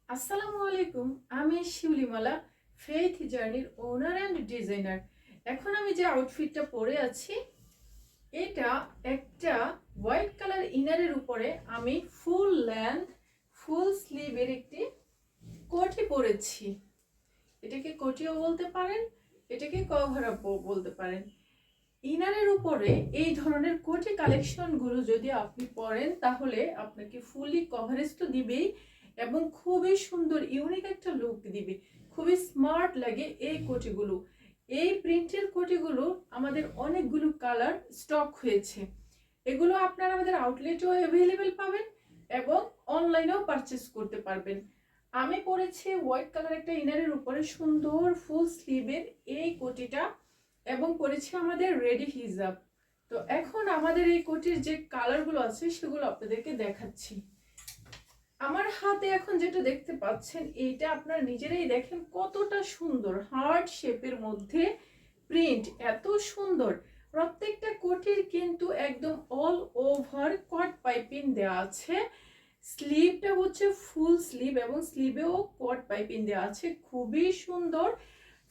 আসসালামু আলাইকুম। আমি শিউলিমালা, ফেইথ জার্নির ওনার অ্যান্ড ডিজাইনার। এখন আমি যে আউটফিটটা পরে আছি, এটা একটা হোয়াইট কালার ইনারের উপরে আমি ফুল লেন্থ ফুল স্লিভের একটি কোটি পরেছি। এটাকে কোটিও বলতে পারেন, এটাকে কভার আপও বলতে পারেন। ইনারের উপরে এই ধরনের কোটি কালেকশনগুলো যদি আপনি পরেন তাহলে আপনাকে ফুলি কভারেজ তো দিবেই এবং খুবই সুন্দর ইউনিক একটা লুক দিবে, খুবই স্মার্ট লাগে এই কোটিগুলো। এই প্রিন্টের কোটিগুলো আমাদের অনেকগুলো কালার স্টক হয়েছে। এগুলো আপনারা আমাদের আউটলেটেও অ্যাভেলেবেল পাবেন এবং অনলাইনেও পারচেস করতে পারবেন। আমি পরেছি হোয়াইট কালার একটা ইনারের উপরে সুন্দর ফুল স্লিভের এই কোটিটা এবং পরেছি আমাদের রেডি হিজাব। তো এখন আমাদের এই কোটির যে কালারগুলো আছে সেগুলো আপনাদেরকে দেখাচ্ছি। আমার হাতে এখন যেটা দেখতে পাচ্ছেন, এইটা আপনারা নিজেরাই দেখেন কতটা সুন্দর, হার্ট শেপের মধ্যে প্রিন্ট, এত সুন্দর। প্রত্যেকটা কোটির কিন্তু একদম অল ওভার কট পাইপিং দেওয়া আছে। স্লিভটা হচ্ছে ফুল স্লিভ এবং স্লিভেও কট পাইপিং দেওয়া আছে, খুবই সুন্দর।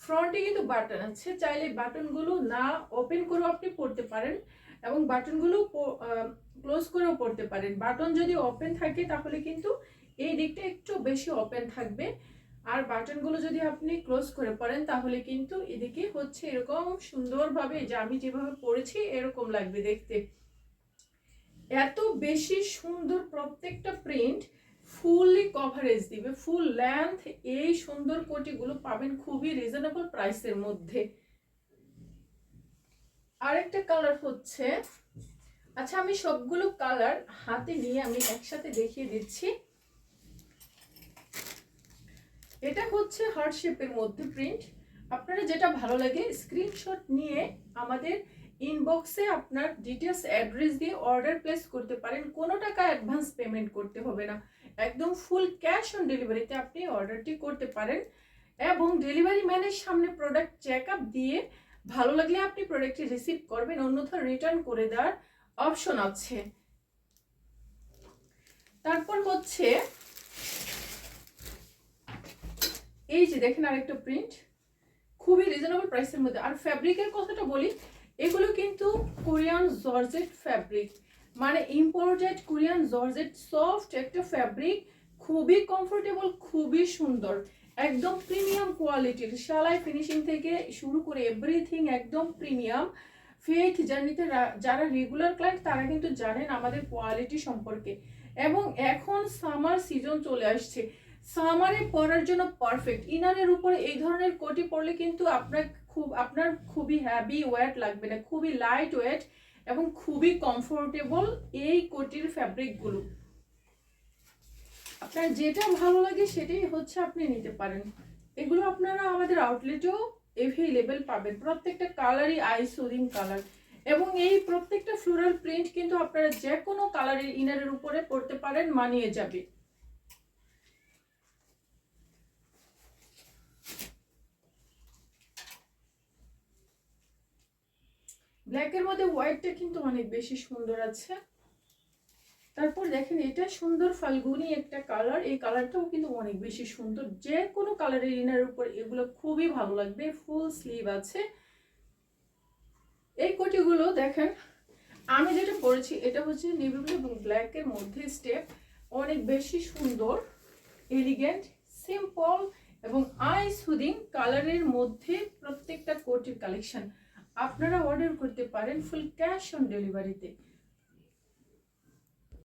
ফ্রন্টে কিন্তু বাটন আছে, চাইলে বাটনগুলো না ওপেন করেও আপনি পড়তে পারেন এবং বাটনগুলো ক্লোজ করেও পড়তে পারেন। বাটন যদি ওপেন থাকে তাহলে কিন্তু এই দিকটা একটু বেশি ওপেন থাকবে, আর বাটনগুলো যদি আপনি ক্লোজ করে পড়েন তাহলে কিন্তু এদিকে হচ্ছে এরকম সুন্দরভাবে, যে আমি যেভাবে পড়েছি এরকম লাগবে দেখতে। এত বেশি সুন্দর প্রত্যেকটা প্রিন্ট, ফুললি কভারেজ দিবে, ফুল লেন্থ। এই সুন্দর কোটিগুলো পাবেন খুবই রিজনেবল প্রাইসের মধ্যে। আরেকটা কালার হচ্ছে, আচ্ছা আমি সবগুলো কালার হাতে নিয়ে আমি একসাথে দেখিয়ে দিচ্ছি। এটা হচ্ছে হার্ট শেপের মধ্যে প্রিন্ট। আপনারা যেটা ভালো লাগে স্ক্রিনশট নিয়ে আমাদের ইনবক্সে আপনার ডিটেলস অ্যাড্রেস দিয়ে অর্ডার প্লেস করতে পারেন। কোনো টাকা অ্যাডভান্স পেমেন্ট করতে হবে না, একদম ফুল ক্যাশ অন ডেলিভারিতে আপনি অর্ডারটি করতে পারেন এবং ডেলিভারি ম্যানের সামনে প্রোডাক্ট চেক আপ দিয়ে ভালো লাগলে আপনি প্রোডাক্টটি রিসিভ করবেন, অন্যথা রিটার্ন করে দেওয়ার অপশন আছে। তারপর হচ্ছে এই যে দেখেন আরেকটা প্রিন্ট, খুবই রিজনেবল প্রাইসের মধ্যে। আর ফ্যাব্রিকের কথাটা বলি, এগুলো কিন্তু কোরিয়ান জর্জেট ফ্যাব্রিক, মানে ইম্পোর্টেড কোরিয়ান জর্জেট সফট একটা ফ্যাব্রিক, খুবই কমফোর্টেবল, খুবই সুন্দর, একদম প্রিমিয়াম কোয়ালিটির। সেলাই ফিনিশিং থেকে শুরু করে এভরিথিং একদম প্রিমিয়াম। ফেইথ জার্নিতে যারা রেগুলার ক্লায়েন্ট তারা কিন্তু জানেন আমাদের কোয়ালিটি সম্পর্কে। এবং এখন সামার সিজন চলে আসছে, সামারে পরার জন্য পারফেক্ট। ইনারের উপরে এই ধরনের কোটি পরলে কিন্তু আপনার খুবই হ্যাভি ওয়েট লাগবে না, খুবই লাইট ওয়েট এবং খুবই কমফোর্টেবল এই কোটির ফ্যাব্রিকগুলো। আপনার যেটা ভালো লাগে সেটাই হচ্ছে আপনি নিতে পারেন। এগুলো আপনারা আমাদের আউটলেটেও অ্যাভেলেবেল পাবেন। প্রত্যেকটা কালারই আই সুদিং কালার এবং এই প্রত্যেকটা ফ্লোরাল প্রিন্ট কিন্তু আপনারা যে কোনো কালারের ইনারের উপরে পরতে পারেন, মানিয়ে যাবে। ব্ল্যাকের মধ্যে হোয়াইটটা কিন্তু অনেক বেশি সুন্দর আছে। তারপর দেখেন এটা সুন্দর ফাল্গুনি একটা কালার, এই কালারটাও কিন্তু অনেক বেশি সুন্দর। যে কোনো কালারের ইনার উপর এগুলো খুবই ভালো লাগবে, ফুল স্লিভ আছে। এই কোটিগুলো দেখেন আমি যেটা পরেছি এটা হচ্ছে নেভি ব্লু এবং ব্ল্যাকের মধ্যে স্টেপ, অনেক বেশি সুন্দর, এলিগেন্ট, সিম্পল এবং আই সুদিং কালারের মধ্যে প্রত্যেকটা কোটির কালেকশন। আপনারা অর্ডার করতে পারেন ফুল ক্যাশ অন ডেলিভারিতে।